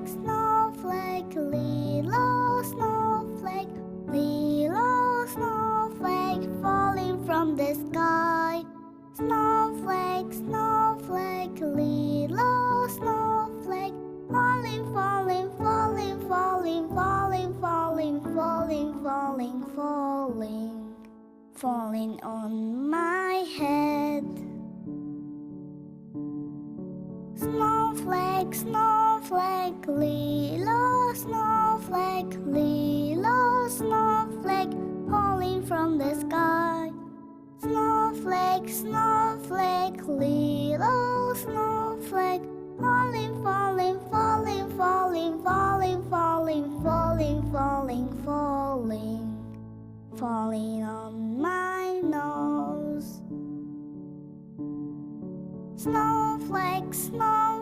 snowflake, little snowflake, little snowflake falling from the sky. Snowflake, snowflake, little snowflake, falling, falling, falling, falling, falling, falling, falling, falling, falling, falling on my head. Snowflake, snowflake, little snowflake, little snowflake, falling from the sky. Snowflake, snowflake, little snowflake, falling, falling, falling, falling, falling, falling, falling, falling, falling, falling on my nose. Snowflake, snowflake.